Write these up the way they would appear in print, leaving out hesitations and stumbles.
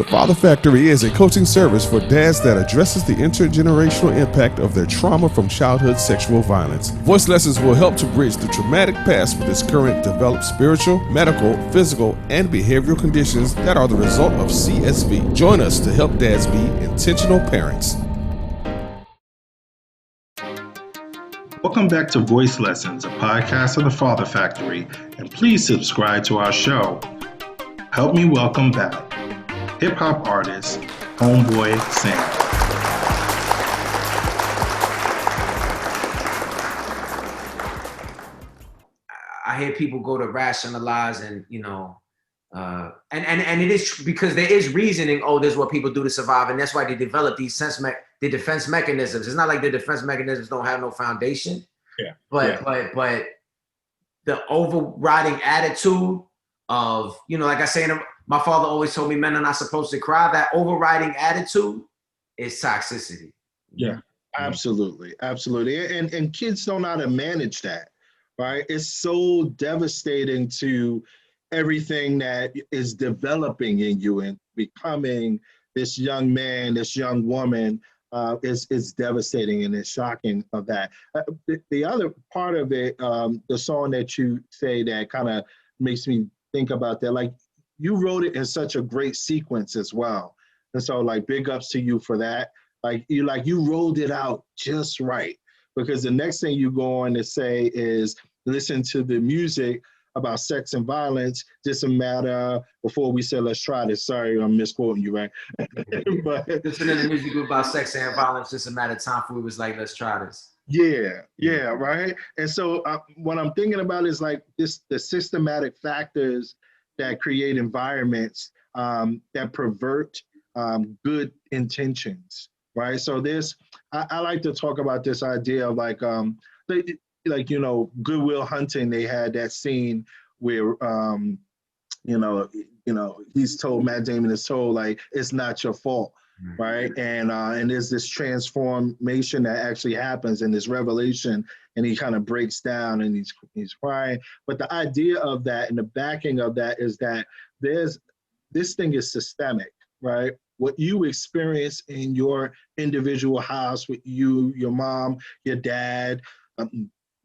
The Father Factory is a coaching service for dads that addresses the intergenerational impact of their trauma from childhood sexual violence. Voice lessons will help to bridge the traumatic past with its current developed spiritual, medical, physical, and behavioral conditions that are the result of CSV. Join us to help dads be intentional parents. Welcome back to Voice Lessons, a podcast of the Father Factory, and please subscribe to our show. Help me welcome back hip-hop artist, Homeboy Sandman. I hear people go to rationalize and, and it is because there is reasoning, this is what people do to survive, and that's why they develop these the defense mechanisms. It's not like the defense mechanisms don't have no foundation. Yeah. But the overriding attitude of, like I say, my father always told me men are not supposed to cry. That overriding attitude is toxicity. Yeah, absolutely. Absolutely. And kids don't know how to manage that, right? It's so devastating to everything that is developing in you and becoming this young man, this young woman. Is devastating and it's shocking of that. The other part of it, the song that you say that kind of makes me think about that, like you wrote it in such a great sequence as well. And so like big ups to you for that. You rolled it out just right, because the next thing you go on to say is listen to the music about sex and violence, just a matter, before we say, let's try this. Sorry, I'm misquoting you, right? But listening to the music about sex and violence, just a matter of time for it was like, let's try this. Yeah, right? And so what I'm thinking about is like the systematic factors that create environments that pervert good intentions, right? So I like to talk about this idea of Good Will Hunting, they had that scene where, he's told, Matt Damon is told, like, it's not your fault, right? And there's this transformation that actually happens in this revelation, and he kind of breaks down and he's crying. But the idea of that and the backing of that is that this thing is systemic, right? What you experience in your individual house with you, your mom, your dad,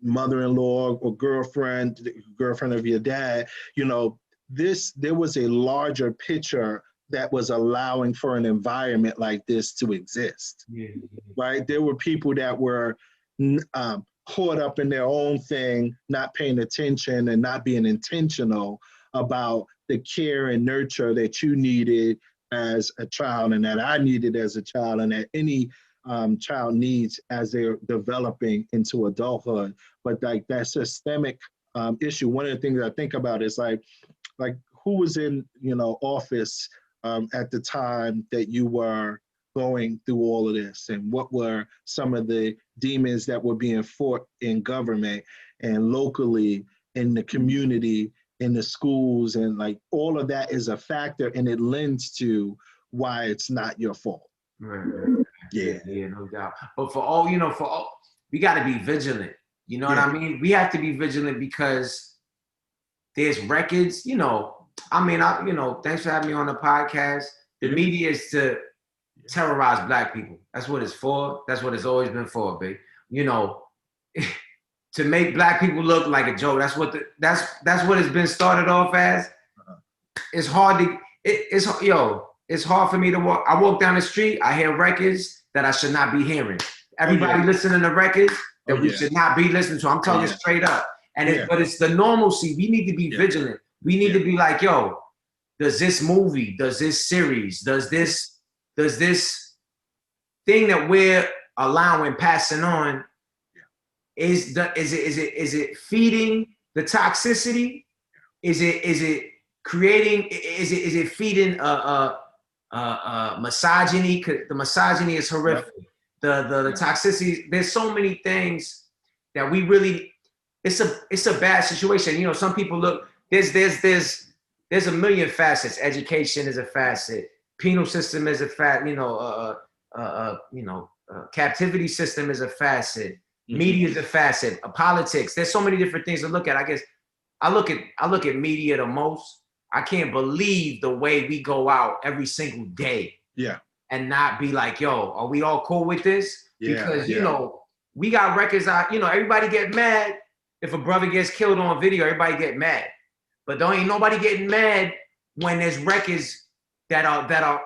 mother-in-law or girlfriend of your dad, there was a larger picture that was allowing for an environment like this to exist, right? There were people that were caught up in their own thing, not paying attention and not being intentional about the care and nurture that you needed as a child and that I needed as a child and that any child needs as they're developing into adulthood. But like that systemic issue, one of the things I think about is like who was in office at the time that you were going through all of this, and what were some of the demons that were being fought in government and locally in the community, in the schools, and like all of that is a factor, and it lends to why it's not your fault. Right. Yeah, no doubt. But for all, we got to be vigilant. You know what I mean? We have to be vigilant because there's records, thanks for having me on the podcast. The media is to terrorize Black people. That's what it's for. That's what it's always been for, babe. To make Black people look like a joke. That's what it's been started off as. It's hard to, it's hard for me to walk. I walk down the street, I hear records that I should not be hearing. Everybody listening to records that we should not be listening to. I'm talking straight up. But it's the normalcy. We need to be vigilant. We need to be like, does this movie, does this series, does this thing that we're allowing, passing on, is it feeding the toxicity? Is it creating? Is it feeding misogyny? The misogyny is horrific. The toxicity. There's so many things that we really. It's a bad situation. Some people look. There's a million facets. Education is a facet. Penal system is a facet. Captivity system is a facet. Media is a facet. Politics. There's so many different things to look at. I guess I look at media the most. I can't believe the way we go out every single day. Yeah. And not be like, yo, are we all cool with this? Because, you know, we got records out, you know, everybody get mad. If a brother gets killed on video, everybody get mad. But don't ain't nobody getting mad when there's records that are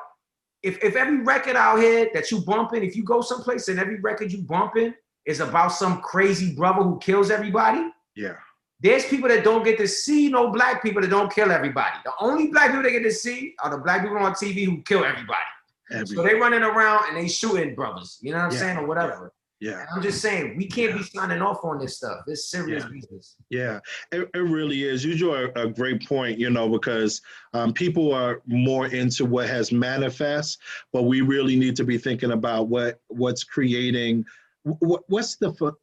if every record out here that you bumping, if you go someplace and every record you bumping is about some crazy brother who kills everybody. Yeah. There's people that don't get to see no black people that don't kill everybody. The only black people they get to see are the black people on TV who kill everybody. So they running around and they shooting brothers, you know what I'm saying, or whatever. Yeah. And I'm just saying, we can't be signing off on this stuff. It's serious business. Yeah, it really is. You drew a great point, you know, because people are more into what has manifest, but we really need to be thinking about what's creating, what's the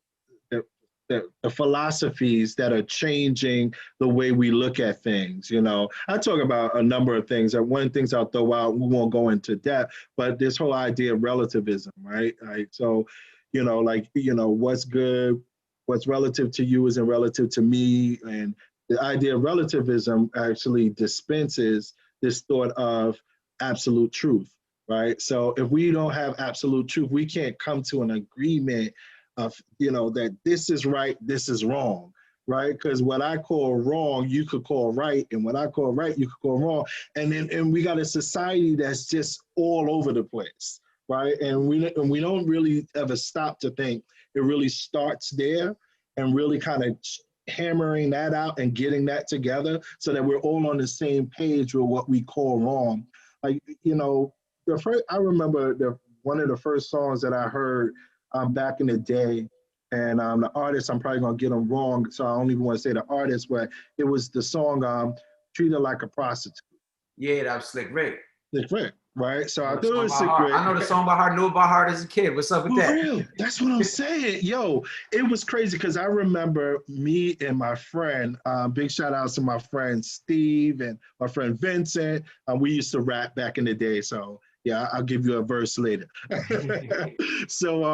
philosophies that are changing the way we look at things. You know, I talk about a number of things. One of the things I'll throw out, we won't go into depth, but this whole idea of relativism, right? So, you know, like, you know, what's good, what's relative to you isn't relative to me. And the idea of relativism actually dispenses this thought of absolute truth, right? So if we don't have absolute truth, we can't come to an agreement of, you know, that this is right, this is wrong, right? Because what I call wrong, you could call right, and what I call right, you could call wrong. And we got a society that's just all over the place, right? And we don't really ever stop to think. It really starts there, and really kind of hammering that out and getting that together so that we're all on the same page with what we call wrong. Like, you know, I remember one of the first songs that I heard back in the day, and the artist, I'm probably gonna get them wrong, so I don't even want to say the artist, but it was the song "Treat Her Like a Prostitute." Yeah, that was Slick Rick. Slick Rick, right? So I thought it was Slick Rick. I know the song by heart, knew about heart as a kid. What's up with that? Real. That's what I'm saying. Yo, it was crazy because I remember me and my friend, big shout outs to my friend Steve and my friend Vincent. We used to rap back in the day, so yeah, I'll give you a verse later. So,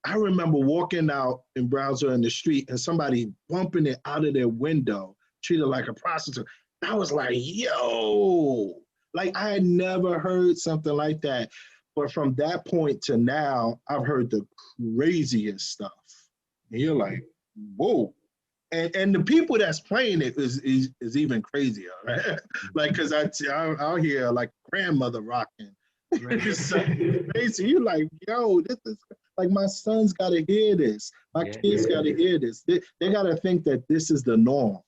I remember walking out in Brownsville in the street and somebody bumping it out of their window, treat her like a prostitute. I was like, yo, like I had never heard something like that. But from that point to now, I've heard the craziest stuff. And you're like, whoa. And the people that's playing it is even crazier, right? Like, because I'll hear like grandmother rocking. It's so crazy. You're like, yo, this is like, my sons got to hear this. My kids got to hear this. They got to think that this is the norm.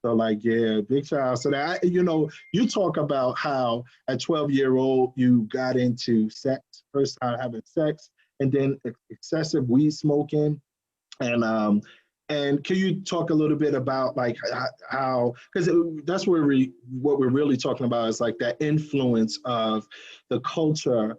So like, yeah, big shout out. So that, you know, you talk about how at 12-year-old you got into sex, first time having sex, and then excessive weed smoking. And can you talk a little bit about like how, because that's where what we're really talking about is like that influence of the culture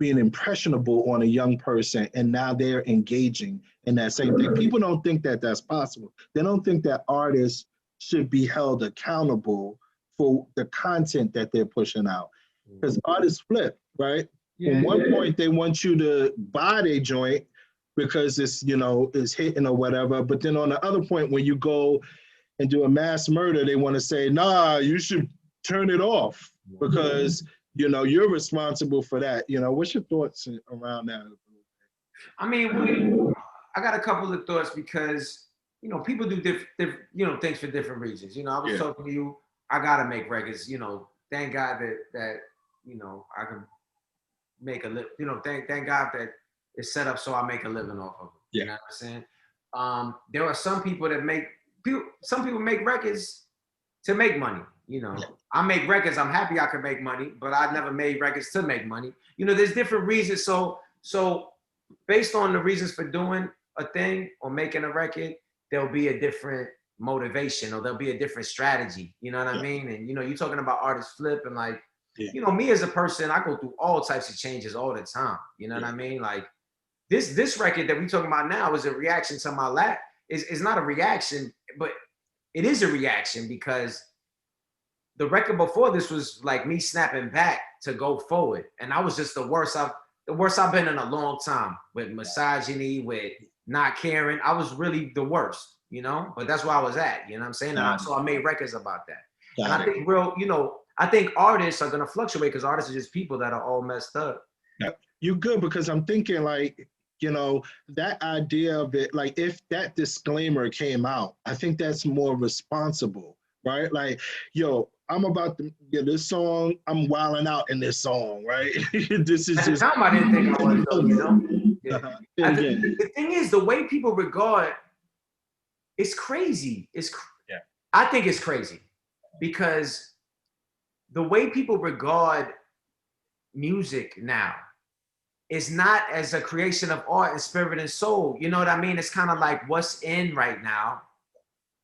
being impressionable on a young person, and now they're engaging in that same thing. People don't think that that's possible. They don't think that artists should be held accountable for the content that they're pushing out. Because artists flip, right? At one point, they want you to buy their joint because it's, you know, it's hitting or whatever. But then on the other point, when you go and do a mass murder, they want to say, nah, you should turn it off because, you know, you're responsible for that. You know, what's your thoughts around that? I mean, I got a couple of thoughts because, you know, people do different, you know, things for different reasons. You know, I was talking to you, I got to make records, you know, thank God that, you know, I can make a living, you know, thank God that it's set up so I make a living off of it. You know what I'm saying? There are some people that some people make records to make money. You know, I make records, I'm happy I can make money, but I never made records to make money. You know, there's different reasons. So based on the reasons for doing a thing or making a record, there'll be a different motivation or there'll be a different strategy. You know what I mean? And, you know, you're talking about artists flip and like, you know, me as a person, I go through all types of changes all the time. You know what I mean? Like this record that we're talking about now is a reaction to my lack. It's not a reaction, but it is a reaction because the record before this was like me snapping back to go forward. And I was just the worst I've been in a long time with misogyny, with not caring. I was really the worst. you know, but that's where I was at, you know what I'm saying? So I made records about that. Got and I think I think artists are gonna fluctuate because artists are just people that are all messed up. Yeah. You good, because I'm thinking like, you know, that idea of it, like if that disclaimer came out, I think that's more responsible, right? Like, yo, I'm about to get this song, I'm wilding out in this song, right? This is At just the time, I didn't think I was, though, you know? Yeah. Yeah. The thing is, the way people regard, it's crazy. I think it's crazy because the way people regard music now is not as a creation of art and spirit and soul. You know what I mean? It's kind of like what's in right now.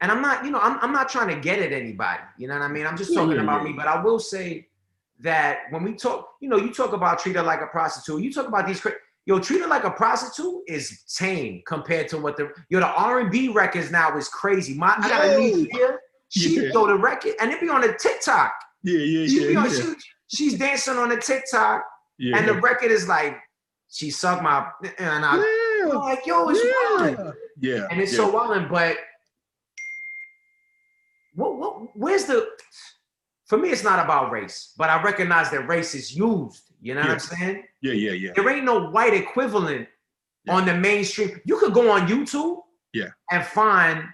And I'm not, I'm not trying to get at anybody. You know what I mean? I'm just talking about me. But I will say that when we talk, you talk about Treat Her Like a Prostitute. You talk about these, Treat Her Like a Prostitute is tame compared to what the R&B records now is crazy. I got a niece here. She go to record and it be on the TikTok. She's dancing on the TikTok and the record is like, she sucked my, and I'm like, yo, it's wild. Yeah. And it's so wild, but where's for me, it's not about race, but I recognize that race is used. You know what I'm saying? Yeah. There ain't no white equivalent on the mainstream. You could go on YouTube and find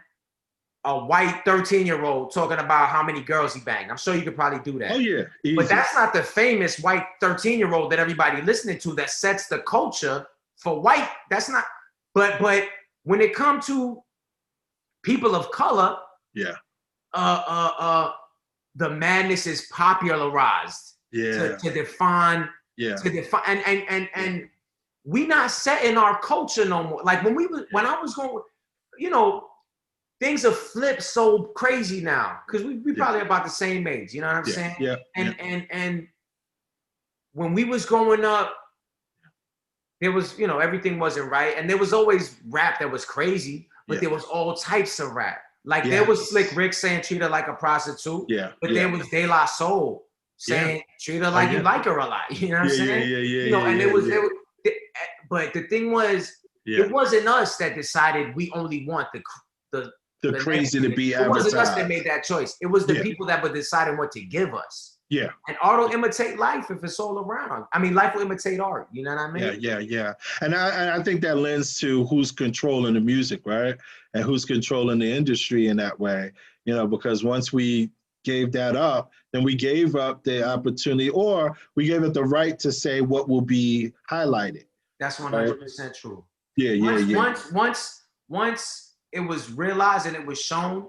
a white 13-year-old talking about how many girls he banged. I'm sure you could probably do that. Oh, yeah. Easy. But that's not the famous white 13-year-old that everybody listening to that sets the culture for white. That's not, but when it comes to people of color, the madness is popularized to define and we not setting our culture no more. Like when I was going, things have flipped so crazy now because we probably about the same age. You know what I'm saying? Yeah. And when we was growing up, there was, everything wasn't right. And there was always rap that was crazy, but there was all types of rap. Like there was Slick Rick saying treat her like a prostitute. Yeah. But there was De La Soul saying treat her like you like her a lot. You know what I'm saying? And it was, but the thing was, it wasn't us that decided we only want the crazy to be advertised. It wasn't us that made that choice. It was the people that were deciding what to give us. Yeah. And art will imitate life if it's all around. I mean, life will imitate art. You know what I mean? Yeah. And I think that lends to who's controlling the music, right? And who's controlling the industry in that way. Because once we gave that up, then we gave up the opportunity, or we gave it the right to say what will be highlighted. That's 100% true. Once it was realized and it was shown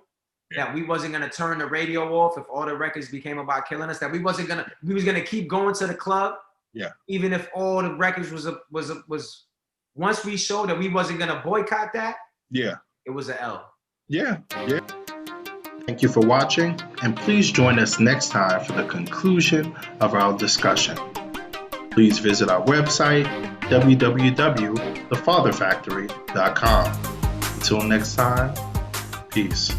that we wasn't gonna turn the radio off if all the records became about killing us, that we was gonna keep going to the club. Yeah. Even if all the records was once we showed that we wasn't gonna boycott that. Yeah. It was an L. Yeah. Thank you for watching, and please join us next time for the conclusion of our discussion. Please visit our website, www.thefatherfactory.com. Until next time, peace.